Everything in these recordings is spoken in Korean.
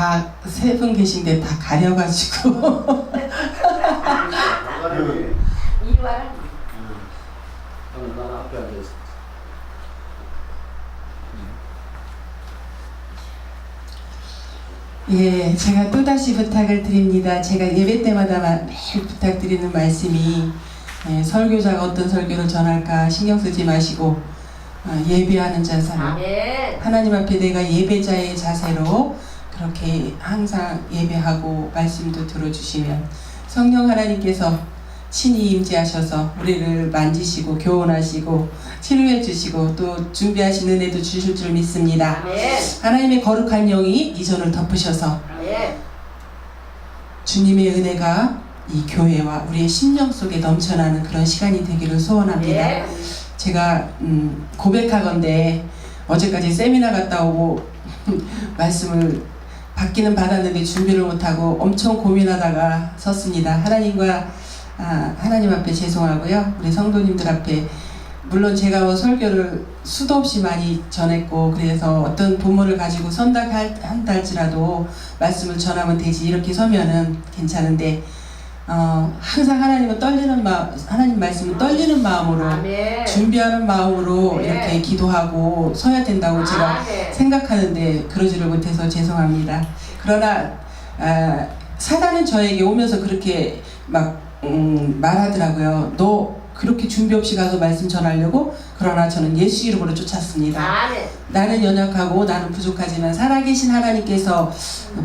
다 세 분 계신데 다 가려가지고 이리 와라. 난 앞에 앉아있어. 예, 제가 또다시 부탁을 드립니다. 제가 예배 때마다 매일 부탁드리는 말씀이 설교자가 어떤 설교를 전할까 신경 쓰지 마시고 예배하는 자세로 아멘. 하나님 앞에 내가 예배자의 자세로 그렇게 항상 예배하고 말씀도 들어주시면 성령 하나님께서 친히 임재하셔서 우리를 만지시고 교훈하시고 치료해 주시고 또 준비하신 은혜도 주실 줄 믿습니다. 아멘. 하나님의 거룩한 영이 이 전을 덮으셔서 아멘. 주님의 은혜가 이 교회와 우리의 심령 속에 넘쳐나는 그런 시간이 되기를 소원합니다. 아멘. 제가 고백하건대 어제까지 세미나 갔다 오고 말씀을 받기는 받았는데 준비를 못하고 엄청 고민하다가 섰습니다. 하나님 앞에 죄송하고요. 우리 성도님들 앞에 물론 제가 뭐 설교를 수도 없이 많이 전했고 그래서 어떤 본문을 가지고 선다 한다 할지라도 말씀을 전하면 되지 이렇게 서면은 괜찮은데 항상 하나님 말씀은 떨리는 마음으로 아멘. 준비하는 마음으로 네. 이렇게 기도하고 서야 된다고 제가 아멘. 생각하는데 그러지를 못해서 죄송합니다. 그러나 사단은 저에게 오면서 그렇게 막 말하더라고요. 너 그렇게 준비 없이 가서 말씀 전하려고? 그러나 저는 예수 이름으로 쫓았습니다. 아멘. 나는 연약하고 나는 부족하지만 살아계신 하나님께서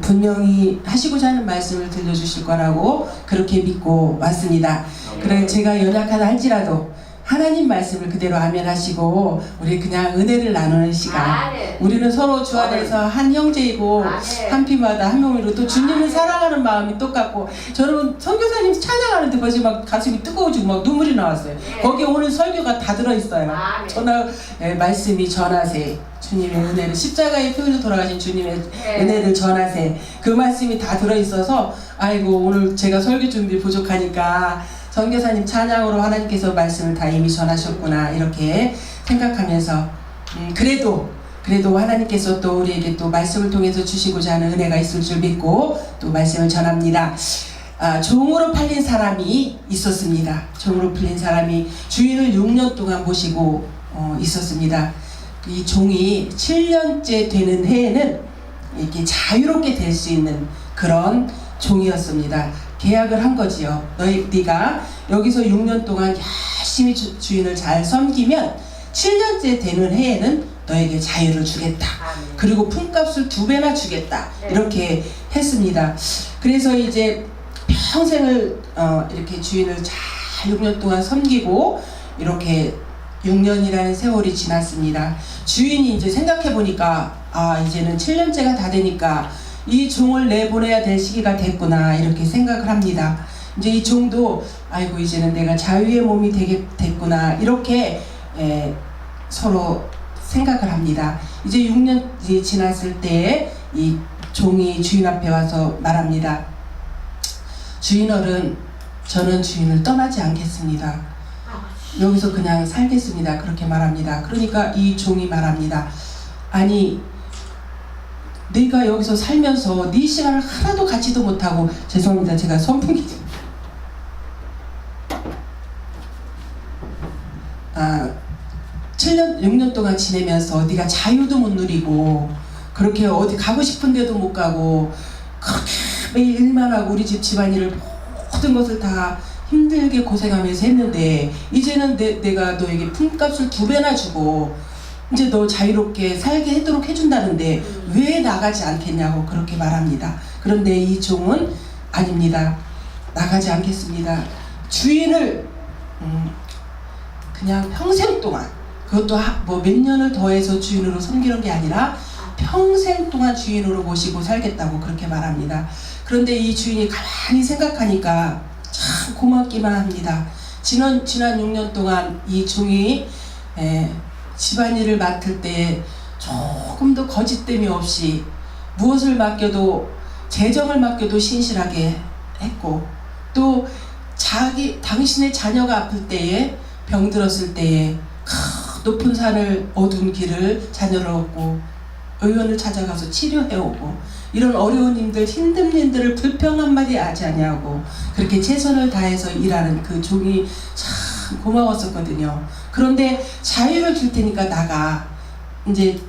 분명히 하시고자 하는 말씀을 들려주실 거라고 그렇게 믿고 왔습니다. 그래 제가 연약하다 할지라도 하나님 말씀을 그대로 아멘하시고 우리 그냥 은혜를 나누는 시간. 아멘. 우리는 서로 주 안에서 한 형제이고 아멘. 한 피마다 한 몸이로 또 주님을 사랑하는 마음이 똑같고 저는 선교사님 찬양하는데 벌써 막 가슴이 뜨거워지고 막 눈물이 나왔어요. 네. 거기에 오늘 설교가 다 들어있어요. 아멘. 말씀이 전하세 주님의 은혜를 십자가의 표로 돌아가신 주님의 네. 은혜를 전하세 그 말씀이 다 들어있어서 아이고 오늘 제가 설교 준비 부족하니까 선교사님 찬양으로 하나님께서 말씀을 다 이미 전하셨구나 이렇게 생각하면서 그래도 하나님께서 또 우리에게 또 말씀을 통해서 주시고자 하는 은혜가 있을 줄 믿고 또 말씀을 전합니다. 종으로 팔린 사람이 있었습니다. 종으로 팔린 사람이 주인을 6년 동안 모시고 있었습니다. 이 종이 7년째 되는 해에는 이렇게 자유롭게 될 수 있는 그런 종이었습니다. 계약을 한 거지요. 네가 여기서 6년 동안 열심히 주인을 잘 섬기면 7년째 되는 해에는 너에게 자유를 주겠다. 아멘. 그리고 품값을 2배나 주겠다. 네. 이렇게 했습니다. 그래서 이제 평생을 이렇게 주인을 잘 6년 동안 섬기고 이렇게 6년이라는 세월이 지났습니다. 주인이 이제 생각해 보니까 이제는 7년째가 다 되니까 이 종을 내보내야 될 시기가 됐구나 이렇게 생각을 합니다. 이제 이 종도 아이고 이제는 내가 자유의 몸이 됐구나 이렇게 서로 생각을 합니다. 이제 6년이 지났을 때에 이 종이 주인 앞에 와서 말합니다. 주인어른, 저는 주인을 떠나지 않겠습니다. 여기서 그냥 살겠습니다. 그렇게 말합니다. 그러니까 이 종이 말합니다. 아니 네가 여기서 살면서 네 시간을 하나도 갖지도 못하고 죄송합니다. 제가 선풍기 6년 동안 지내면서 네가 자유도 못 누리고 그렇게 어디 가고 싶은 데도 못 가고 그렇게 매일 일만 하고 우리 집 집안일을 모든 것을 다 힘들게 고생하면서 했는데 이제는 내가 너에게 품값을 2배나 주고 이제 너 자유롭게 살게 하도록 해준다는데 왜 나가지 않겠냐고 그렇게 말합니다. 그런데 이 종은 아닙니다. 나가지 않겠습니다. 주인을 그냥 평생 동안 그것도 뭐 몇 년을 더해서 주인으로 섬기는 게 아니라 평생 동안 주인으로 모시고 살겠다고 그렇게 말합니다. 그런데 이 주인이 가만히 생각하니까 참 고맙기만 합니다. 지난 6년 동안 이 종이 집안일을 맡을 때 조금도 거짓됨이 없이 무엇을 맡겨도 재정을 맡겨도 신실하게 했고 또 당신의 자녀가 아플 때에 병들었을 때에 높은 산을 어두운 길을 자녀를 얻고 의원을 찾아가서 치료해오고 이런 어려운 일들, 힘든 일들을 불평 한마디 하지 않냐고 그렇게 최선을 다해서 일하는 그 종이 참 고마웠었거든요. 그런데 자유를 줄 테니까 나가. 이제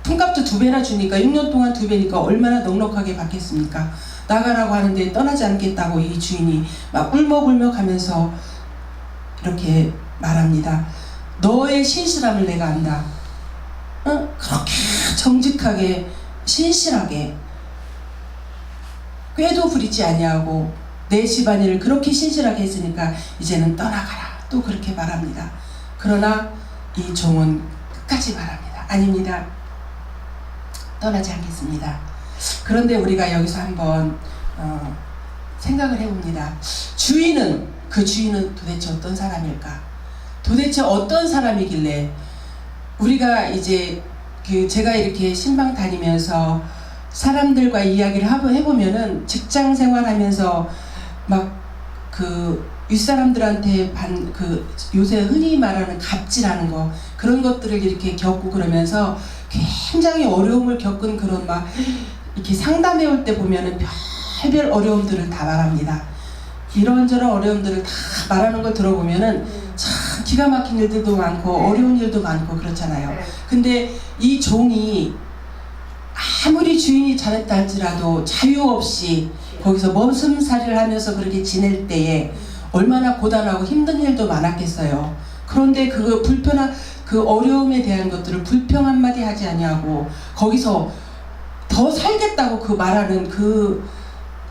품값도 2배나 주니까 6년 동안 2배니까 얼마나 넉넉하게 받겠습니까? 나가라고 하는데 떠나지 않겠다고 이 주인이 막 울먹울먹 하면서 이렇게 말합니다. 너의 신실함을 내가 안다. 그렇게 정직하게 신실하게 꾀도 부리지 아니하고 내 집안일을 그렇게 신실하게 했으니까 이제는 떠나가라. 또 그렇게 말합니다. 그러나 이 종은 끝까지 말합니다. 아닙니다. 떠나지 않겠습니다. 그런데 우리가 여기서 한번 생각을 해봅니다. 그 주인은 도대체 어떤 사람일까? 도대체 어떤 사람이길래 우리가 이제 제가 이렇게 신방 다니면서 사람들과 이야기를 해보면은 직장 생활하면서 막 윗사람들한테 요새 흔히 말하는 갑질하는 거 그런 것들을 이렇게 겪고 그러면서 굉장히 어려움을 겪은 그런 막 이렇게 상담해 올 때 보면은 별별 어려움들을 다 말합니다. 이런저런 어려움들을 다 말하는 걸 들어보면은 참 기가 막힌 일들도 많고 어려운 일도 많고 그렇잖아요. 근데 이 종이 아무리 주인이 잘했다 할지라도 자유 없이 거기서 머슴살이를 하면서 그렇게 지낼 때에 얼마나 고단하고 힘든 일도 많았겠어요. 그런데 그 어려움에 대한 것들을 불평 한마디 하지 아니하고 거기서 더 살겠다고 말하는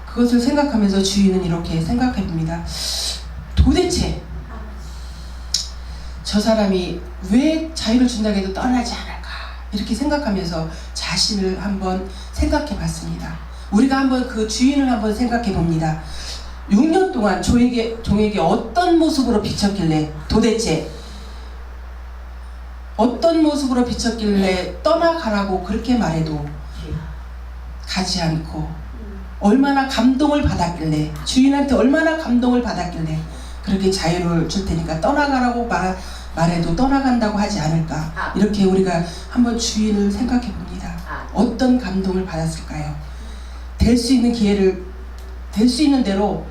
그것을 생각하면서 주인은 이렇게 생각해 봅니다. 도대체 저 사람이 왜 자유를 준다고 해도 떠나지 않을까 이렇게 생각하면서 자신을 한번 생각해 봤습니다. 우리가 한번 그 주인을 한번 생각해 봅니다. 6년 동안 종에게 어떤 모습으로 비쳤길래 도대체 어떤 모습으로 비쳤길래 떠나가라고 그렇게 말해도 가지 않고 얼마나 감동을 받았길래 주인한테 얼마나 감동을 받았길래 그렇게 자유를 줄 테니까 떠나가라고 말해도 떠나간다고 하지 않을까 이렇게 우리가 한번 주인을 생각해 봅니다. 어떤 감동을 받았을까요? 될 수 있는 기회를 될 수 있는 대로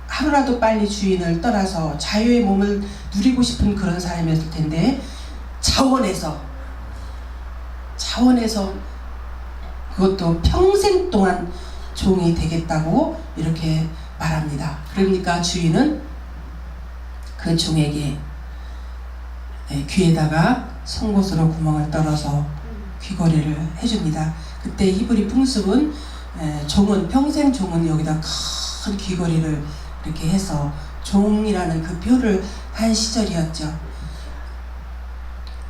하루라도 빨리 주인을 떠나서 자유의 몸을 누리고 싶은 그런 사람이었을 텐데 자원해서 그것도 평생 동안 종이 되겠다고 이렇게 말합니다. 그러니까 주인은 그 종에게 귀에다가 송곳으로 구멍을 뚫어서 귀걸이를 해줍니다. 그때 히브리 풍습은 평생 종은 여기다 큰 귀걸이를 이렇게 해서 종이라는 그 표를 한 시절이었죠.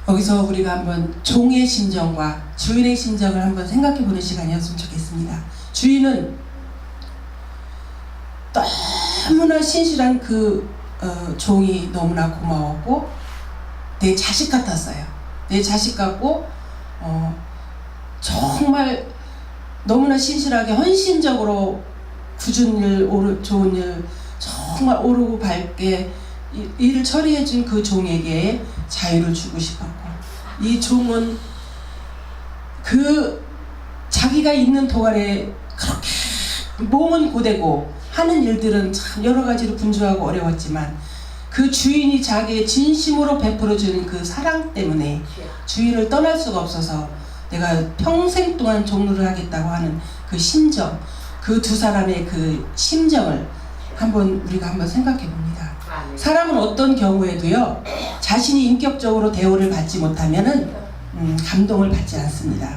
여기서 우리가 한번 종의 심정과 주인의 심정을 한번 생각해보는 시간이었으면 좋겠습니다. 주인은 너무나 신실한 종이 너무나 고마웠고 내 자식 같았어요. 내 자식 같고 정말 너무나 신실하게 헌신적으로 굳은 일, 좋은 일 정말 오르고 밝게 일을 처리해준 그 종에게 자유를 주고 싶었고 이 종은 자기가 있는 동안에 그렇게 몸은 고되고 하는 일들은 참 여러 가지로 분주하고 어려웠지만 그 주인이 자기의 진심으로 베풀어주는 그 사랑 때문에 주인을 떠날 수가 없어서 내가 평생 동안 종로를 하겠다고 하는 그 심정, 그 두 사람의 그 심정을 우리가 한번 생각해 봅니다. 사람은 어떤 경우에도요 자신이 인격적으로 대우를 받지 못하면은 감동을 받지 않습니다.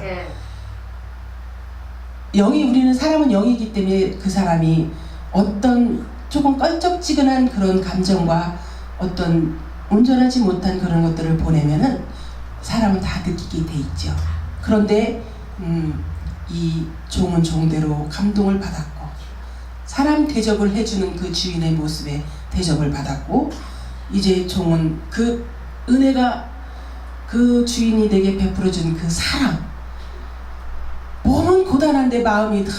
우리는 사람은 영이기 때문에 그 사람이 어떤 조금 껄쩍지근한 그런 감정과 어떤 온전하지 못한 그런 것들을 보내면은 사람은 다 느끼게 돼 있죠. 그런데 이 종은 종대로 감동을 받았고 사람 대접을 해주는 그 주인의 모습에 대접을 받았고 이제 종은 그 은혜가 그 주인이 내게 베풀어준 그 사랑 몸은 고단한데 마음이 다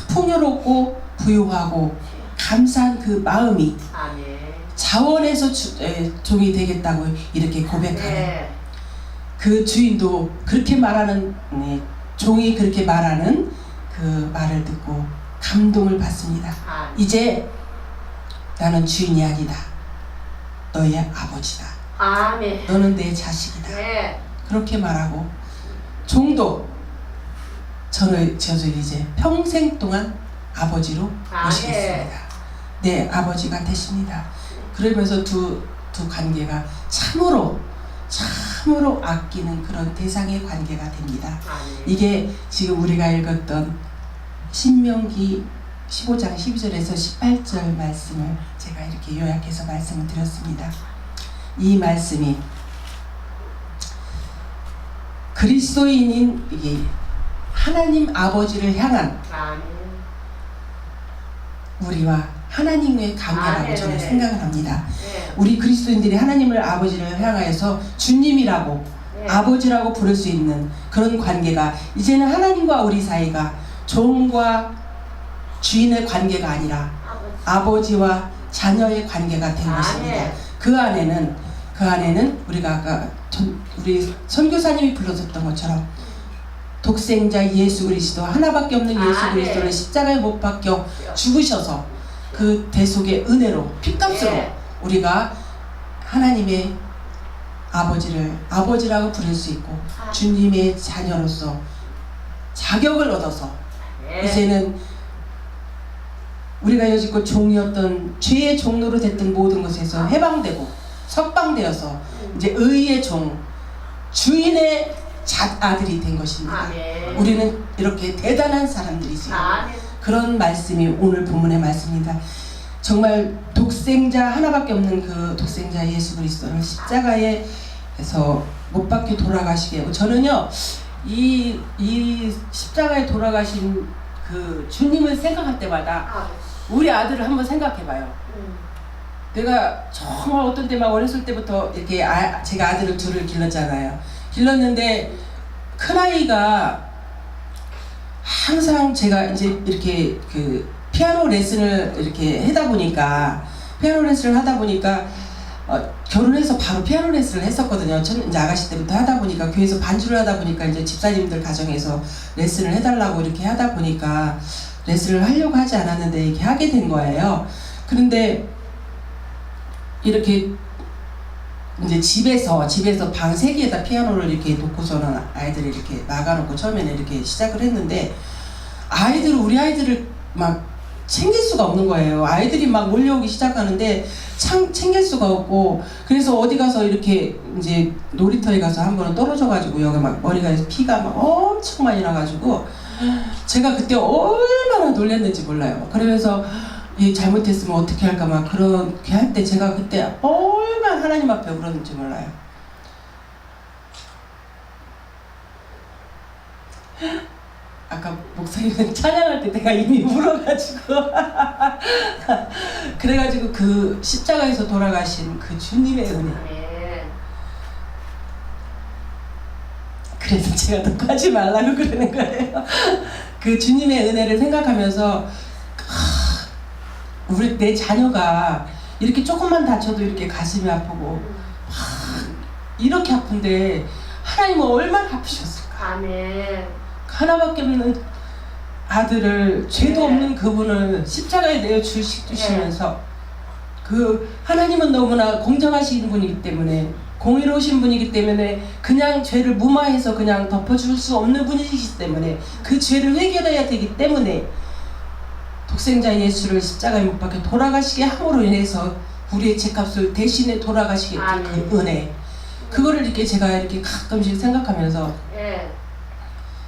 풍요롭고 부유하고 감사한 그 마음이 자원해서 종이 되겠다고 이렇게 고백하는 그 주인도 그렇게 말하는 종이 그렇게 말하는 그 말을 듣고 감동을 받습니다. 이제 나는 주인이 아니다. 너의 아버지다. 아멘. 너는 내 자식이다. 네. 그렇게 말하고 종도 저를 이제 평생 동안 아버지로 모시겠습니다. 네, 아버지가 되십니다. 그러면서 두 관계가 참으로 아끼는 그런 대상의 관계가 됩니다. 이게 지금 우리가 읽었던 신명기 15장 12절에서 18절 말씀을 제가 이렇게 요약해서 말씀을 드렸습니다. 이 말씀이 그리스도인인 이게 하나님 아버지를 향한 우리와 하나님의 관계라고 저는 생각을 합니다. 우리 그리스도인들이 하나님을 아버지를 향하여서 주님이라고 아버지라고 부를 수 있는 그런 관계가 이제는 하나님과 우리 사이가 종과 주인의 관계가 아니라 아버지와 자녀의 관계가 된 것입니다. 그 안에는 우리가 아까 우리 선교사님이 불러줬던 것처럼 독생자 예수 그리스도 하나밖에 없는 예수 그리스도를 십자가에 못 박혀 죽으셔서 그 대속의 은혜로 핏값으로 우리가 하나님의 아버지를 아버지라고 부를 수 있고 주님의 자녀로서 자격을 얻어서 이제는 우리가 여지껏 종이었던 죄의 종로로 됐던 모든 것에서 해방되고 석방되어서 이제 의의 종 주인의 아들이 된 것입니다. 우리는 이렇게 대단한 사람들이지요. 그런 말씀이 오늘 본문의 말씀입니다. 정말 독생자 하나밖에 없는 그 독생자 예수 그리스도를 십자가에서 못 박혀 돌아가시게 하고 저는요 이 십자가에 돌아가신 그 주님을 생각할 때마다 우리 아들을 한번 생각해봐요. 내가 정말 어떤 때 막 어렸을 때부터 이렇게 제가 아들을 둘을 길렀는데 큰아이가 항상 제가 이제 이렇게 그 피아노 레슨을 이렇게 하다 보니까 결혼해서 바로 피아노 레슨을 했었거든요. 전 이제 아가씨 때부터 하다 보니까 교회에서 반주를 하다 보니까 이제 집사님들 가정에서 레슨을 해달라고 이렇게 하다 보니까 레슨을 하려고 하지 않았는데 이렇게 하게 된 거예요. 그런데 이렇게 이제 집에서 방 3개에다 피아노를 이렇게 놓고서는 아이들을 이렇게 나가놓고 처음에는 이렇게 시작을 했는데 우리 아이들을 막 챙길 수가 없는 거예요. 아이들이 막 몰려오기 시작하는데 챙길 수가 없고 그래서 어디 가서 이렇게 이제 놀이터에 가서 한 번은 떨어져가지고 여기 막 머리가 피가 막 엄청 많이 나가지고 제가 그때 얼마나 놀랐는지 몰라요. 그러면서 잘못했으면 어떻게 할까 막 그렇게 할 때 제가 그때 얼마나 하나님 앞에 울었는지 몰라요. 아까 목사님은 찬양할 때 내가 이미 울어가지고 그래가지고 그 십자가에서 돌아가신 그 주님의 은혜 그래서 제가 녹화하지 말라고 그러는 거예요. 그 주님의 은혜를 생각하면서 내 자녀가 이렇게 조금만 다쳐도 이렇게 가슴이 아프고 이렇게 아픈데 하나님은 얼마나 아프셨을까. 하나밖에 없는 아들을 죄도 없는 그분을 십자가에 내어 주시면서 그 하나님은 너무나 공정하신 분이기 때문에 공의로우신 분이기 때문에 그냥 죄를 무마해서 그냥 덮어줄 수 없는 분이시기 때문에 그 죄를 해결해야 되기 때문에 독생자 예수를 십자가에 못 박혀 돌아가시게 함으로 인해서 우리의 죄값을 대신에 돌아가시게 된 그 은혜 그거를 이렇게 제가 이렇게 가끔씩 생각하면서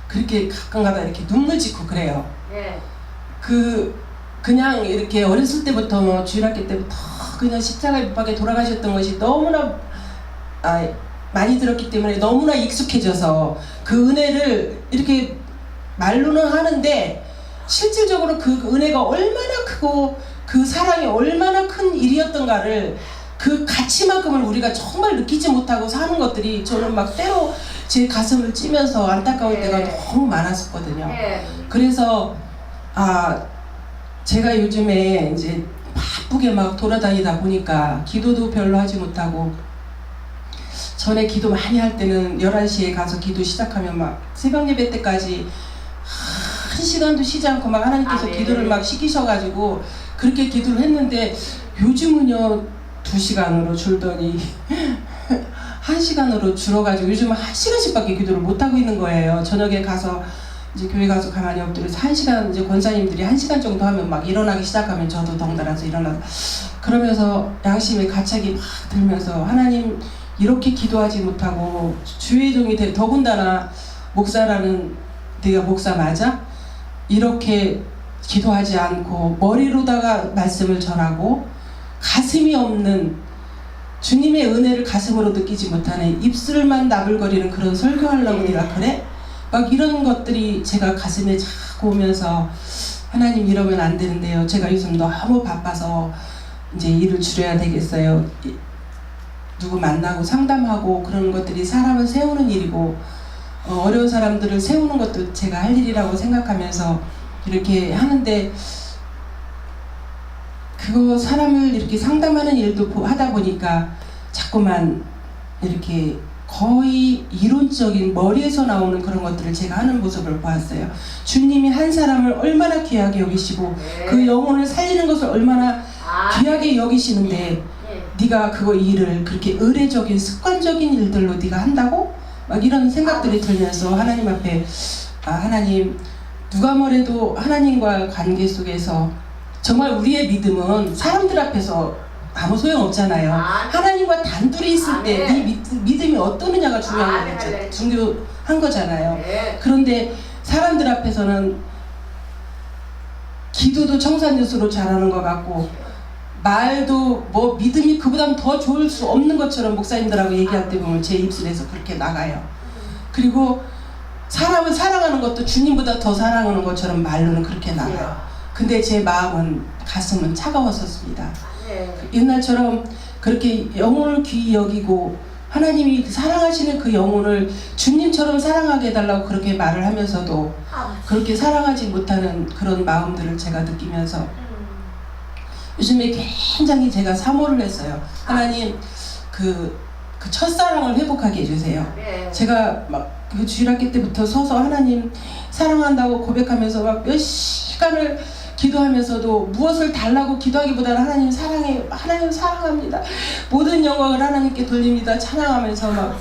그렇게 가끔가다 이렇게 눈물 짓고 그래요. 그냥 이렇게 어렸을 때부터 뭐 주일학교 때부터 그냥 십자가에 못 박혀 돌아가셨던 것이 너무나 많이 들었기 때문에 너무나 익숙해져서 그 은혜를 이렇게 말로는 하는데 실질적으로 그 은혜가 얼마나 크고 그 사랑이 얼마나 큰 일이었던가를 그 가치만큼을 우리가 정말 느끼지 못하고 사는 것들이 저는 막 때로 제 가슴을 찌면서 안타까울 때가 너무 많았었거든요. 그래서 제가 요즘에 이제 바쁘게 막 돌아다니다 보니까 기도도 별로 하지 못하고 전에 기도 많이 할 때는 11시에 가서 기도 시작하면 막 새벽 예배 때까지 한 시간도 쉬지 않고 막 하나님께서 기도를 막 시키셔가지고 그렇게 기도를 했는데 요즘은요 2시간으로 줄더니 1시간으로 줄어가지고 요즘은 1시간씩밖에 기도를 못하고 있는 거예요. 저녁에 가서 이제 교회 가서 가만히 엎드려서 1시간 이제 권사님들이 1시간 정도 하면 막 일어나기 시작하면 저도 덩달아서 일어나서 그러면서 양심의 가책이 막 들면서 하나님 이렇게 기도하지 못하고 주의 종이 더군다나 목사라는 네가 목사 맞아? 이렇게 기도하지 않고 머리로다가 말씀을 전하고 가슴이 없는 주님의 은혜를 가슴으로 느끼지 못하는 입술만 나불거리는 그런 설교하려고 네가 그래? 막 이런 것들이 제가 가슴에 자꾸 오면서 하나님 이러면 안 되는데요. 제가 요즘 너무 바빠서 이제 일을 줄여야 되겠어요. 누구 만나고 상담하고 그런 것들이 사람을 세우는 일이고 어려운 사람들을 세우는 것도 제가 할 일이라고 생각하면서 이렇게 하는데 그거 사람을 이렇게 상담하는 일도 하다 보니까 자꾸만 이렇게 거의 이론적인 머리에서 나오는 그런 것들을 제가 하는 모습을 보았어요. 주님이 한 사람을 얼마나 귀하게 여기시고 그 영혼을 살리는 것을 얼마나 귀하게 여기시는데 네가 그거 일을 그렇게 의례적인 습관적인 일들로 네가 한다고? 막 이런 생각들이 들면서 하나님 앞에 하나님 누가 뭐래도 하나님과 관계 속에서 정말 우리의 믿음은 사람들 앞에서 아무 소용 없잖아요. 하나님과 단둘이 있을 때 네 믿음이 어떠느냐가 중요한 거잖아요. 그런데 사람들 앞에서는 기도도 청산유수로 잘하는 것 같고 말도 뭐 믿음이 그보다 더 좋을 수 없는 것처럼 목사님들하고 얘기할 때 보면 제 입술에서 그렇게 나가요. 그리고 사람을 사랑하는 것도 주님보다 더 사랑하는 것처럼 말로는 그렇게 나가요. 근데 제 마음은 가슴은 차가웠었습니다. 옛날처럼 그렇게 영혼을 귀히 여기고 하나님이 사랑하시는 그 영혼을 주님처럼 사랑하게 해달라고 그렇게 말을 하면서도 그렇게 사랑하지 못하는 그런 마음들을 제가 느끼면서 요즘에 굉장히 제가 사모를 했어요. 하나님 그 첫사랑을 회복하게 해주세요. 제가 막 그 주일학기 때부터 서서 하나님 사랑한다고 고백하면서 막 몇 시간을 기도하면서도 무엇을 달라고 기도하기보다는 하나님 사랑해요. 하나님 사랑합니다. 모든 영광을 하나님께 돌립니다. 찬양하면서 막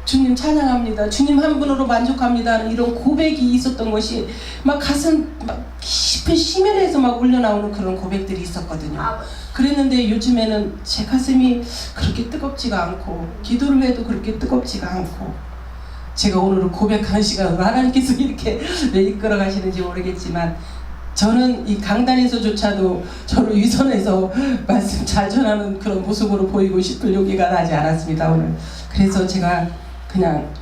주님 찬양합니다. 주님 한 분으로 만족합니다. 이런 고백이 있었던 것이 막 가슴 막 깊은 심연에서 막 울려나오는 그런 고백들이 있었거든요. 그랬는데 요즘에는 제 가슴이 그렇게 뜨겁지가 않고 기도를 해도 그렇게 뜨겁지가 않고 제가 오늘은 고백하는 시간으로 하나님께서 이렇게 왜 이끌어 가시는지 모르겠지만 저는 이 강단에서조차도 저를 위선해서 말씀 잘 전하는 그런 모습으로 보이고 싶을 용기가 나지 않았습니다 오늘. 그래서 제가 그냥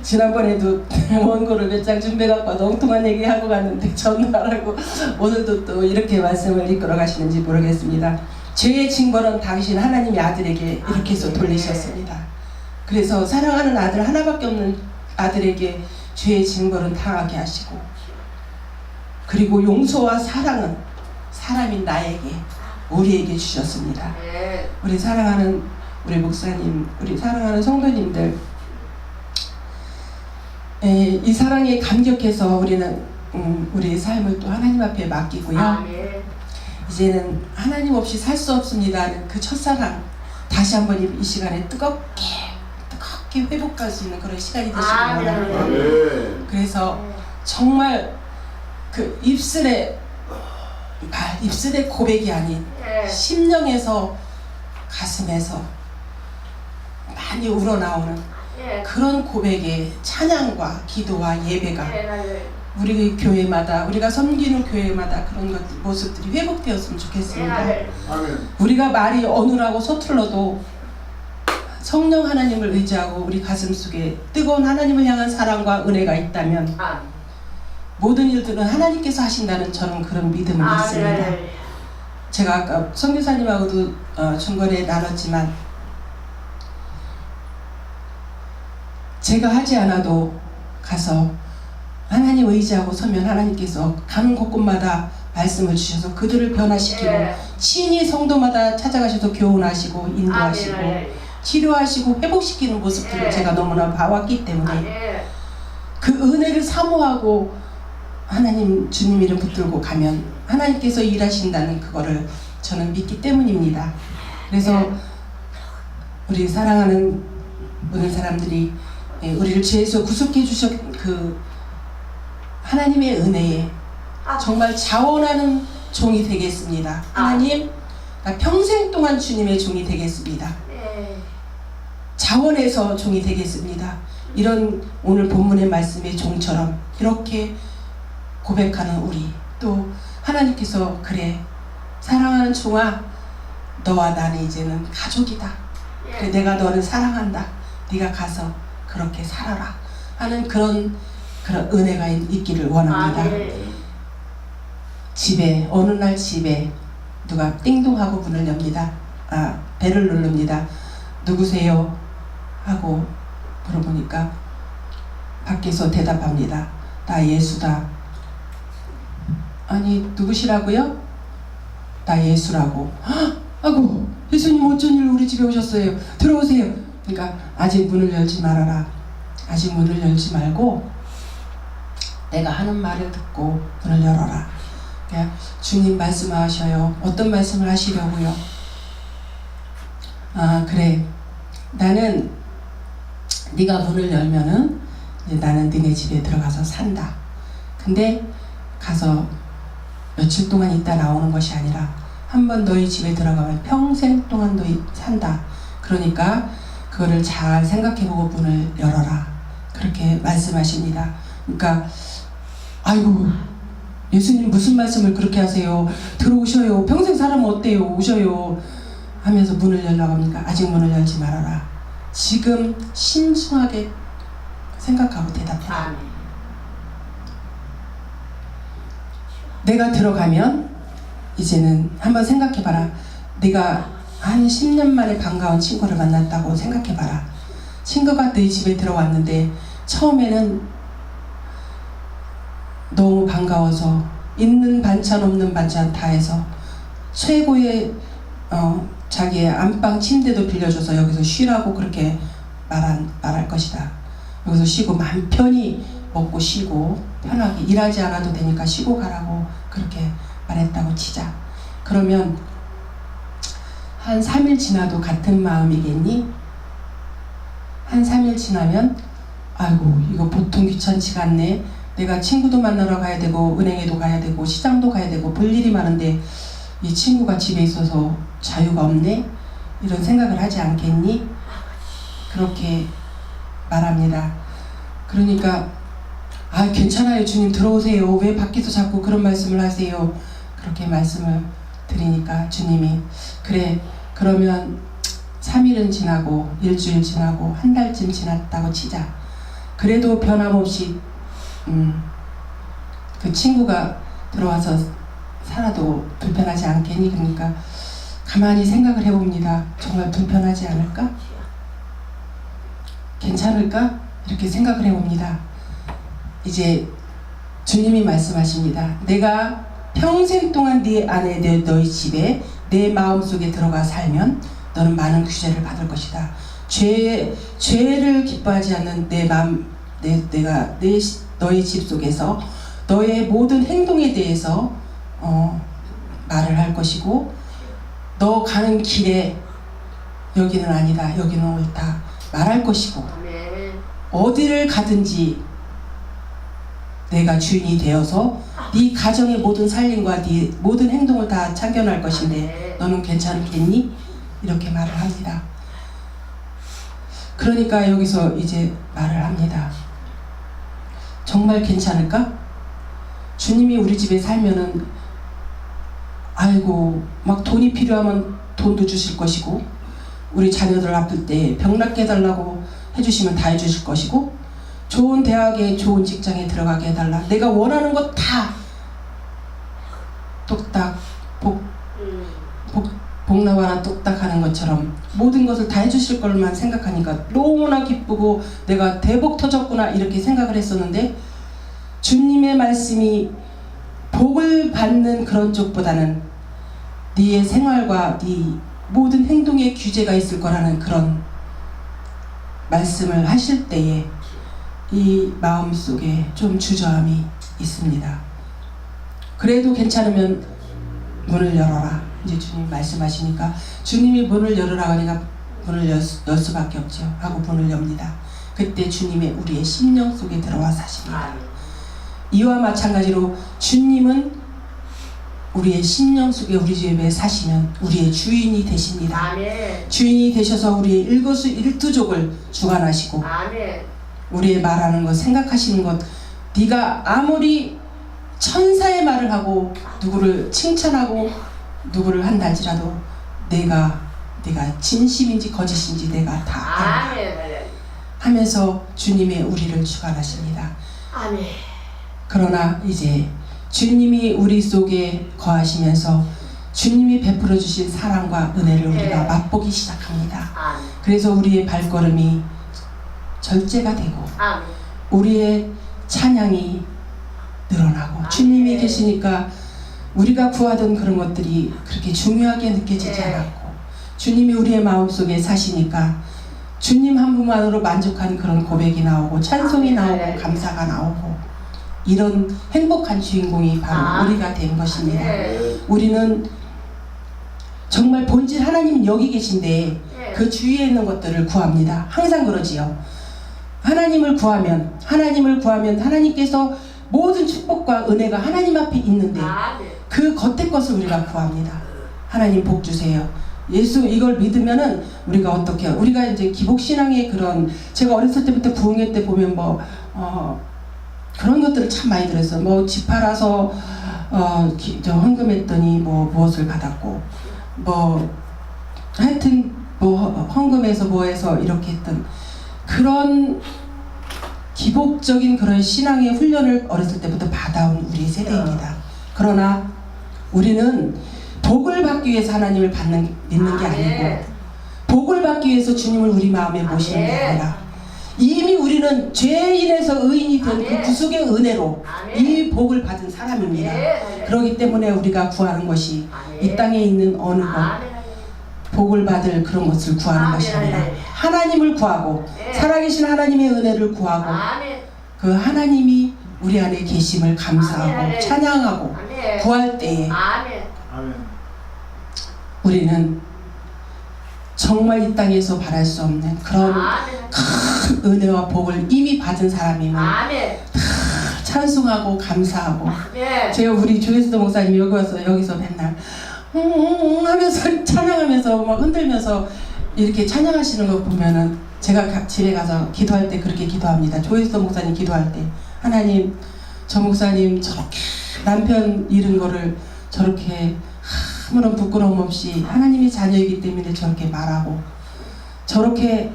지난번에도 원고를 몇 장 준비해갖고 엉뚱한 얘기하고 갔는데 전화하고 오늘도 또 이렇게 말씀을 이끌어 가시는지 모르겠습니다. 죄의 징벌은 당신 하나님의 아들에게 이렇게 해서 돌리셨습니다. 그래서 사랑하는 아들 하나밖에 없는 아들에게 죄의 징벌은 당하게 하시고 그리고 용서와 사랑은 사람인 나에게 우리에게 주셨습니다. 우리 사랑하는 우리 목사님, 우리 사랑하는 성도님들 이 사랑에 감격해서 우리는 우리 삶을 또 하나님 앞에 맡기고요. 이제는 하나님 없이 살 수 없습니다는 그 첫사랑 다시 한번 이 시간에 뜨겁게 회복할 수 있는 그런 시간이 되시길 바랍니다. 그래서 정말 그 입술의 고백이 아닌 심령에서 가슴에서 많이 우러나오는 그런 고백의 찬양과 기도와 예배가 우리 교회마다 우리가 섬기는 교회마다 그런 모습들이 회복되었으면 좋겠습니다. 우리가 말이 어눌하고 서툴러도 성령 하나님을 의지하고 우리 가슴 속에 뜨거운 하나님을 향한 사랑과 은혜가 있다면 모든 일들은 하나님께서 하신다는 저는 그런 믿음을 믿습니다. 제가 아까 선교사님하고도 중간에 나눴지만 제가 하지 않아도 가서 하나님 의지하고 서면 하나님께서 가는 곳곳마다 말씀을 주셔서 그들을 변화시키고 친히 성도마다 찾아가셔서 교훈하시고 인도하시고 치료하시고 회복시키는 모습들을 제가 너무나 봐왔기 때문에 그 은혜를 사모하고 하나님 주님 이름 붙들고 가면 하나님께서 일하신다는 그거를 저는 믿기 때문입니다. 그래서 우리 사랑하는 모든 사람들이 우리를 죄에서 구속해 주셨 그 하나님의 은혜에 정말 자원하는 종이 되겠습니다. 하나님, 나 평생 동안 주님의 종이 되겠습니다. 자원해서 종이 되겠습니다. 이런 오늘 본문의 말씀의 종처럼 이렇게 고백하는 우리, 또 하나님께서 그래 사랑하는 종아, 너와 나는 이제는 가족이다. 그래, 내가 너를 사랑한다. 네가 가서 그렇게 살아라 하는 그런 은혜가 있기를 원합니다. 집에 어느 날 집에 누가 띵동하고 문을 엽니다. 벨을 누릅니다. 누구세요? 하고 물어보니까 밖에서 대답합니다. 나 예수다. 아니 누구시라고요? 나 예수라고. 아이고 예수님 어쩐 일로 우리 집에 오셨어요? 들어오세요. 그러니까 아직 문을 열지 말아라. 아직 문을 열지 말고 내가 하는 말을 듣고 문을 열어라. 그러니까 주님 말씀하셔요. 어떤 말씀을 하시려고요? 그래, 나는 네가 문을 열면은 이제 나는 너네 집에 들어가서 산다. 근데 가서 며칠 동안 있다 나오는 것이 아니라 한번 너희 집에 들어가면 평생 동안 너희 산다. 그러니까 그거를 잘 생각해보고 문을 열어라. 그렇게 말씀하십니다. 그러니까 아이고 예수님 무슨 말씀을 그렇게 하세요? 들어오셔요. 평생 살면 어때요? 오셔요. 하면서 문을 열라고 합니까? 아직 문을 열지 말아라. 지금 신중하게 생각하고 대답해라. 내가 들어가면 이제는 한번 생각해봐라. 내가 한 10년 만에 반가운 친구를 만났다고 생각해봐라. 친구가 너희 집에 들어왔는데 처음에는 너무 반가워서 있는 반찬 없는 반찬 다 해서 최고의 자기의 안방 침대도 빌려줘서 여기서 쉬라고 그렇게 말할 것이다. 여기서 쉬고 마음 편히 먹고 쉬고 편하게 일하지 않아도 되니까 쉬고 가라고 그렇게 말했다고 치자. 그러면 한 3일 지나도 같은 마음이겠니? 한 3일 지나면 아이고 이거 보통 귀찮지가 않네. 내가 친구도 만나러 가야 되고 은행에도 가야 되고 시장도 가야 되고 볼 일이 많은데 이 친구가 집에 있어서 자유가 없네? 이런 생각을 하지 않겠니? 그렇게 말합니다. 그러니까 괜찮아요 주님 들어오세요. 왜 밖에서 자꾸 그런 말씀을 하세요? 그렇게 말씀을 드리니까 주님이 그래 그러면 3일은 지나고 일주일 지나고 한 달쯤 지났다고 치자. 그래도 변함없이 그 친구가 들어와서 살아도 불편하지 않겠니? 그러니까 가만히 생각을 해봅니다. 정말 불편하지 않을까? 괜찮을까? 이렇게 생각을 해봅니다. 이제 주님이 말씀하십니다. 내가 평생 동안 네 안에 너희 집에 내 마음속에 들어가 살면 너는 많은 규제를 받을 것이다. 죄를 기뻐하지 않는 내 마음, 너의 집 속에서 너의 모든 행동에 대해서 말을 할 것이고 너 가는 길에 여기는 아니다, 여기는 옳다 말할 것이고 어디를 가든지 내가 주인이 되어서 네 가정의 모든 살림과 네 모든 행동을 다 참견할 것인데 너는 괜찮겠니? 이렇게 말을 합니다. 그러니까 여기서 이제 말을 합니다. 정말 괜찮을까? 주님이 우리 집에 살면은 아이고 막 돈이 필요하면 돈도 주실 것이고 우리 자녀들 아플 때 병 낫게 해달라고 해주시면 다 해주실 것이고 좋은 대학에 좋은 직장에 들어가게 해달라. 내가 원하는 것 다 똑딱 복나와나 똑딱 하는 것처럼 모든 것을 다 해주실 걸만 생각하니까 너무나 기쁘고 내가 대복 터졌구나 이렇게 생각을 했었는데 주님의 말씀이 복을 받는 그런 쪽보다는 네의 생활과 네 모든 행동에 규제가 있을 거라는 그런 말씀을 하실 때에 이 마음속에 좀 주저함이 있습니다. 그래도 괜찮으면 문을 열어라. 이제 주님 말씀하시니까 주님이 문을 열으라고 하니까 문을 열 수밖에 없죠. 하고 문을 엽니다. 그때 주님의 우리의 심령 속에 들어와 사십니다. 이와 마찬가지로 주님은 우리의 심령 속에 우리 집에 사시면 우리의 주인이 되십니다. 아멘. 주인이 되셔서 우리의 일거수일투족을 주관하시고 아멘. 우리의 말하는 것, 생각하시는 것, 네가 아무리 천사의 말을 하고 누구를 칭찬하고 누구를 한다 할지라도 내가 진심인지 거짓인지 내가 다 안다 아멘. 하면서 주님의 우리를 주관하십니다. 아멘. 그러나 이제 주님이 우리 속에 거하시면서 주님이 베풀어 주신 사랑과 은혜를 우리가 네. 맛보기 시작합니다. 아멘. 그래서 우리의 발걸음이 절제가 되고 아멘. 우리의 찬양이 늘어나고 주님이 계시니까 우리가 구하던 그런 것들이 그렇게 중요하게 느껴지지 네. 않았고 주님이 우리의 마음속에 사시니까 주님 한 분만으로 만족한 그런 고백이 나오고 찬송이 나오고 감사가 나오고 이런 행복한 주인공이 바로 우리가 된 것입니다. 우리는 정말 본질 하나님은 여기 계신데 그 주위에 있는 것들을 구합니다. 항상 그러지요. 하나님을 구하면 하나님께서 모든 축복과 은혜가 하나님 앞에 있는데 그 겉의 것을 우리가 구합니다. 하나님 복 주세요. 예수 이걸 믿으면은 우리가 어떻게 우리가 이제 기복신앙의 그런 제가 어렸을 때부터 부흥회 때 보면 그런 것들을 참 많이 들었어요. 뭐 집 팔아서 저 헌금했더니 무엇을 받았고 하여튼 헌금해서 뭐해서 이렇게 했던 그런 기복적인 그런 신앙의 훈련을 어렸을 때부터 받아온 우리 세대입니다. 그러나 우리는 복을 받기 위해서 하나님을 믿는 게 아니고 복을 받기 위해서 주님을 우리 마음에 모시는 게 아니라 이미 우리는 죄인에서 의인이 된 그 구속의 은혜로 이 복을 받은 사람입니다. 그렇기 때문에 우리가 구하는 것이 이 땅에 있는 어느 것 복을 받을 그런 것을 구하는 것이 아니라 하나님을 구하고 살아계신 하나님의 은혜를 구하고 그 하나님이 우리 안에 계심을 감사하고 찬양하고 구할 때에 우리는 정말 이 땅에서 바랄 수 없는 그런 큰 은혜와 복을 이미 받은 사람이면 찬송하고 감사하고 제가 우리 조혜수도 목사님 여기서 맨날 하면서 찬양하면서 막 흔들면서 이렇게 찬양하시는 거 보면은 제가 집에 가서 기도할 때 그렇게 기도합니다. 조혜수도 목사님 기도할 때 하나님 저 목사님 저렇게 남편 잃은 거를 저렇게 아무런 부끄러움 없이 하나님의 자녀이기 때문에 저렇게 말하고 저렇게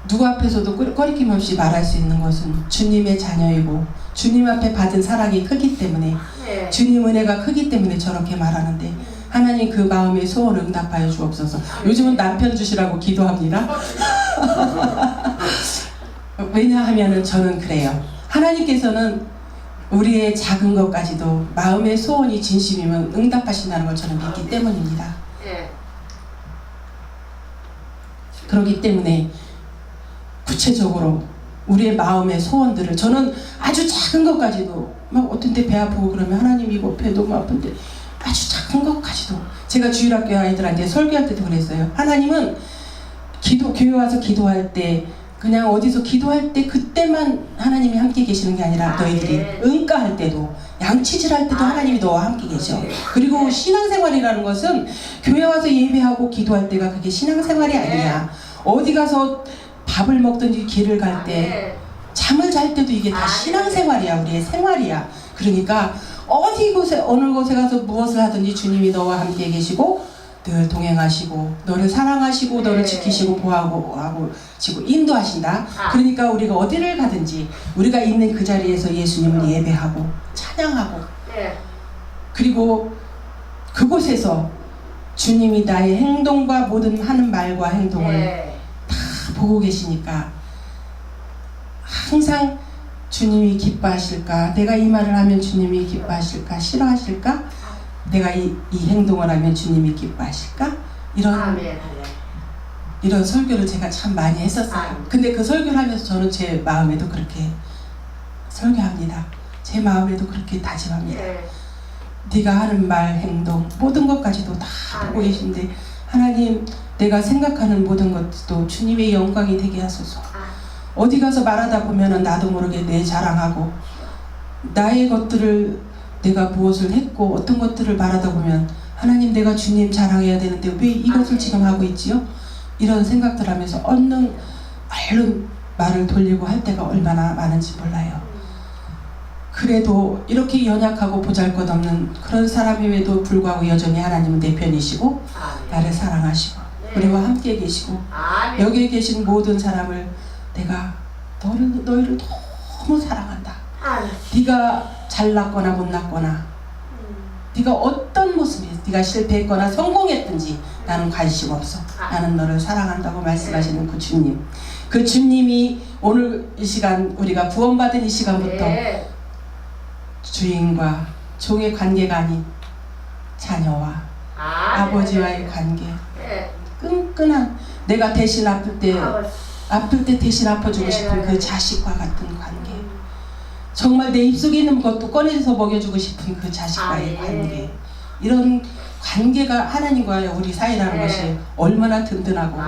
누구 앞에서도 꺼리낌 없이 말할 수 있는 것은 주님의 자녀이고 주님 앞에 받은 사랑이 크기 때문에 주님 은혜가 크기 때문에 저렇게 말하는데 하나님 그 마음의 소원을 응답하여 주옵소서. 요즘은 남편 주시라고 기도합니다. 왜냐하면 저는 그래요. 하나님께서는 우리의 작은 것까지도 마음의 소원이 진심이면 응답하신다는 걸 저는 믿기 때문입니다. 그렇기 때문에 구체적으로 우리의 마음의 소원들을 저는 아주 작은 것까지도 막 어떤 때 배 아프고 그러면 하나님 이거 배 너무 아픈데 아주 작은 것까지도 제가 주일학교 아이들한테 설교할 때도 그랬어요. 하나님은 교회 와서 기도할 때 그냥 어디서 기도할 때 그때만 하나님이 함께 계시는 게 아니라 너희들이 응가할 때도 양치질할 때도 하나님이 너와 함께 계셔. 그리고 신앙생활이라는 것은 교회 와서 예배하고 기도할 때가 그게 신앙생활이 아니야. 어디 가서 밥을 먹든지 길을 갈 때 잠을 잘 때도 이게 다 신앙생활이야. 우리의 생활이야. 그러니까 어느 곳에 가서 무엇을 하든지 주님이 너와 함께 계시고 늘 동행하시고 너를 사랑하시고 너를 지키시고 보호하고 인도하신다. 그러니까 우리가 어디를 가든지 우리가 있는 그 자리에서 예수님을 예배하고 찬양하고 그리고 그곳에서 주님이 나의 행동과 모든 하는 말과 행동을 다 보고 계시니까 항상 주님이 기뻐하실까? 내가 이 말을 하면 주님이 기뻐하실까? 싫어하실까? 내가 이 행동을 하면 주님이 기뻐하실까? 이런 설교를 제가 참 많이 했었어요. 근데 그 설교를 하면서 저는 제 마음에도 그렇게 설교합니다. 제 마음에도 그렇게 다짐합니다. 네가 하는 말, 행동, 모든 것까지도 다 보고 계신데 하나님, 내가 생각하는 모든 것도 주님의 영광이 되게 하소서. 어디 가서 말하다 보면은 나도 모르게 내 자랑하고 나의 것들을 내가 무엇을 했고 어떤 것들을 말하다 보면 하나님, 내가 주님 자랑해야 되는데 왜 이것을 지금 하고 있지요? 이런 생각들 하면서 얼른 말을 돌리고 할 때가 얼마나 많은지 몰라요. 그래도 이렇게 연약하고 보잘것없는 그런 사람임에도 불구하고 여전히 하나님은 내 편이시고 나를 사랑하시고 우리와 함께 계시고 여기에 계신 모든 사람을 내가 너희를 너무 사랑한다. 네가 잘났거나 못났거나 네가 어떤 모습이 네가 실패했거나 성공했든지 나는 관심 없어. 나는 너를 사랑한다고 말씀하시는 그 주님. 그 주님이 오늘 이 시간 우리가 구원받은 이 시간부터 주인과 종의 관계가 아닌 자녀와 아버지와의 관계, 끈끈한 내가 대신 아플 때 대신 아파주고 싶은 그 자식과 같은 관계, 정말 내 입속에 있는 것도 꺼내서 먹여주고 싶은 그 자식과의 관계, 이런 관계가 하나님과의 우리 사이라는 것이 얼마나 든든하고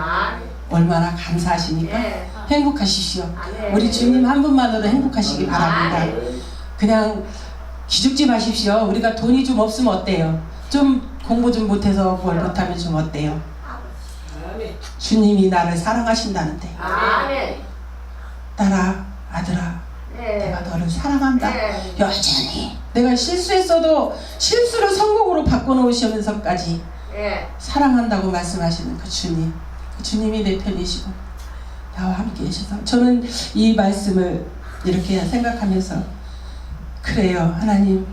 얼마나 감사하시니까 행복하십시오. 우리 주님 한 분만으로 행복하시기 바랍니다. 그냥 기죽지 마십시오. 우리가 돈이 좀 없으면 어때요? 좀 공부 좀 못해서 뭘 못하면 좀 어때요? 주님이 나를 사랑하신다는데 딸아, 아들아, 내가 너를 사랑한다. 여전히 내가 실수했어도 실수를 성공으로 바꿔놓으시면서까지 사랑한다고 말씀하시는 그 주님, 그 주님이 내 편이시고 나와 함께 계셔서 저는 이 말씀을 이렇게 생각하면서 그래요. 하나님,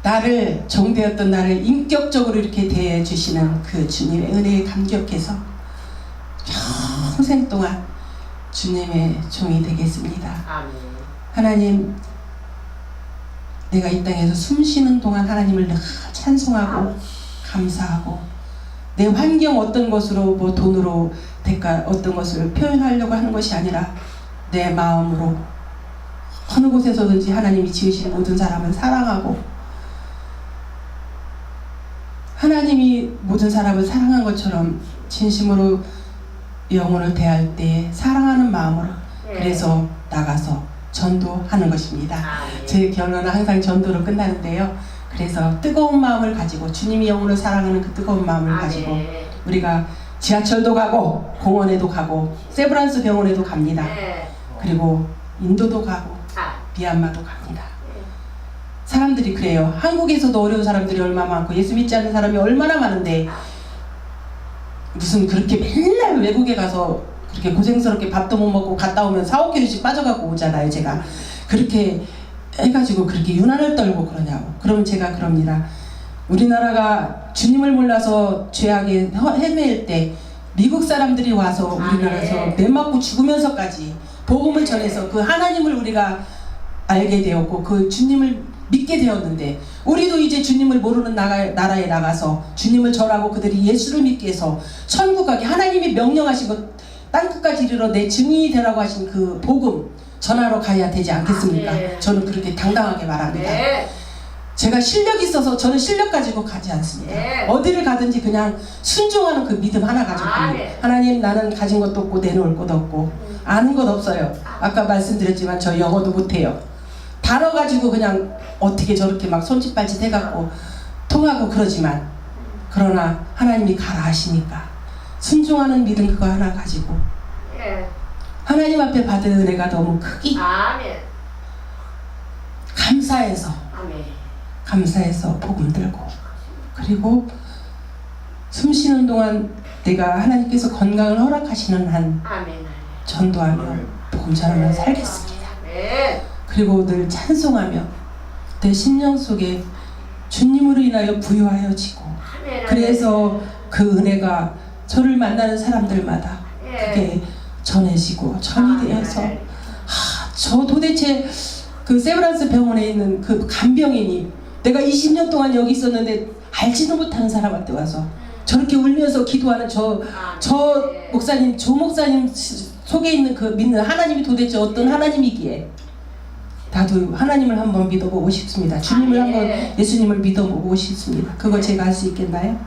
나를 종되었던 나를 인격적으로 이렇게 대해주시는 그 주님의 은혜에 감격해서 평생 동안 주님의 종이 되겠습니다. 하나님, 내가 이 땅에서 숨쉬는 동안 하나님을 늘 찬송하고 감사하고 내 환경 어떤 것으로 뭐 돈으로 대가 어떤 것을 표현하려고 하는 것이 아니라 내 마음으로 어느 곳에서든지 하나님이 지으신 모든 사람을 사랑하고 하나님이 모든 사람을 사랑한 것처럼 진심으로 영혼을 대할 때 사랑하는 마음으로 그래서 나가서 전도하는 것입니다. 제 결론은 항상 전도로 끝나는데요. 그래서 뜨거운 마음을 가지고 주님이 영혼을 사랑하는 그 뜨거운 마음을 가지고 우리가 지하철도 가고 공원에도 가고 세브란스 병원에도 갑니다. 그리고 인도도 가고 미얀마도 갑니다. 사람들이 그래요. 한국에서도 어려운 사람들이 얼마나 많고 예수 믿지 않는 사람이 얼마나 많은데 무슨 그렇게 맨날 외국에 가서 그렇게 고생스럽게 밥도 못 먹고 갔다 오면 4, 5kg씩 빠져가고 오잖아요. 제가 그렇게 해가지고 그렇게 유난을 떨고 그러냐고. 그럼 제가 그럽니다. 우리나라가 주님을 몰라서 죄악에 헤매일 때 미국 사람들이 와서 우리나라에서 매 맞고 죽으면서까지 복음을 전해서 그 하나님을 우리가 알게 되었고 그 주님을 믿게 되었는데 우리도 이제 주님을 모르는 나라에 나가서 주님을 전하고 그들이 예수를 믿게 해서 천국 가게 하나님이 명령하신 것 땅끝까지 이르러 내 증인이 되라고 하신 그 복음 전하러 가야 되지 않겠습니까? 저는 그렇게 당당하게 말합니다. 제가 실력이 있어서 저는 실력 가지고 가지 않습니다. 어디를 가든지 그냥 순종하는 그 믿음 하나 가지고 갑니다. 하나님, 나는 가진 것도 없고 내놓을 것도 없고 아는 것 없어요. 아까 말씀드렸지만 저 영어도 못해요. 단어 가지고 그냥 어떻게 저렇게 막 손짓발짓 해갖고 통하고 그러지만 그러나 하나님이 가라 하시니까 순종하는 믿음 그거 하나 가지고 하나님 앞에 받은 은혜가 너무 크기 감사해서 복음 들고 그리고 숨쉬는 동안 내가 하나님께서 건강을 허락하시는 한 전도하며 복음 전하며 살겠습니다. 그리고 늘 찬송하며 내 심령 속에 주님으로 인하여 부유하여지고 그래서 그 은혜가 저를 만나는 사람들마다 그게 전해지고 전이 되어서 저 도대체 그 세브란스 병원에 있는 그 간병인이 내가 20년 동안 여기 있었는데 알지도 못하는 사람한테 와서 저렇게 울면서 기도하는 저 목사님, 조 목사님 속에 있는 그 믿는 하나님이 도대체 어떤 하나님이기에 나도 하나님을 한번 믿어보고 싶습니다. 주님을 한번, 예수님을 믿어보고 싶습니다. 그거 제가 할 수 있겠나요?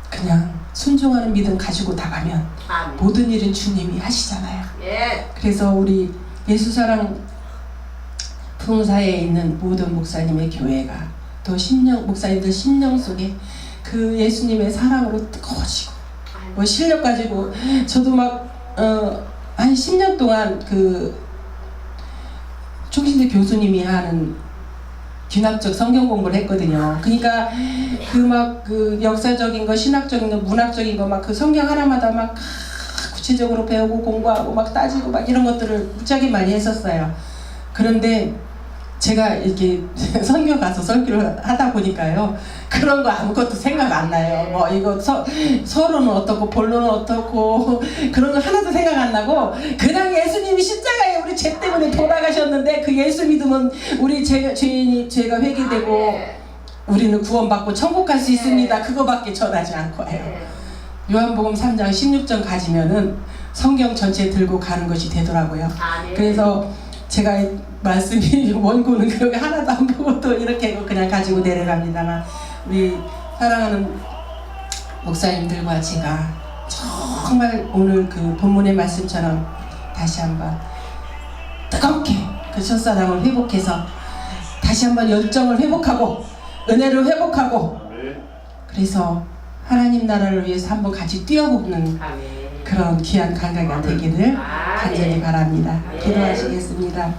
그냥 순종하는 믿음 가지고 나가면 모든 일은 주님이 하시잖아요. 그래서 우리 예수사랑 부흥사에 있는 모든 목사님의 교회가 또 목사님들 심령 속에 그 예수님의 사랑으로 뜨거워지고 뭐 실력 가지고 저도 막 한 10년 동안 그 총신대 교수님이 하는 기납적 성경 공부를 했거든요. 그러니까 그 막 그 역사적인 거, 신학적인 거, 문학적인 거 막 그 성경 하나마다 막 구체적으로 배우고 공부하고 막 따지고 막 이런 것들을 무지하게 많이 했었어요. 그런데 제가 이렇게 선교 가서 설교를 하다 보니까요, 그런 거 아무것도 생각 안 나요. 뭐 이거 서로는 어떻고 본론은 어떻고 그런 거 하나도 생각 안 나고 그냥 예수님이 십자가에 우리 죄 때문에 돌아가셨는데 그 예수 믿으면 우리 죄가 회개되고 우리는 구원받고 천국 갈 수 있습니다. 그거밖에 전하지 않고 해요. 요한복음 3장 16절 가지면은 성경 전체 들고 가는 것이 되더라고요. 그래서 제가 말씀이 원고는 그렇게 하나도 안 보고 또 이렇게 그냥 가지고 내려갑니다만 우리 사랑하는 목사님들과 제가 정말 오늘 그 본문의 말씀처럼 다시 한번 뜨겁게 그 첫사랑을 회복해서 다시 한번 열정을 회복하고 은혜를 회복하고 그래서 하나님 나라를 위해서 한번 같이 뛰어보는 그런 귀한 감각이 되기를 간절히 바랍니다. 기도하시겠습니다.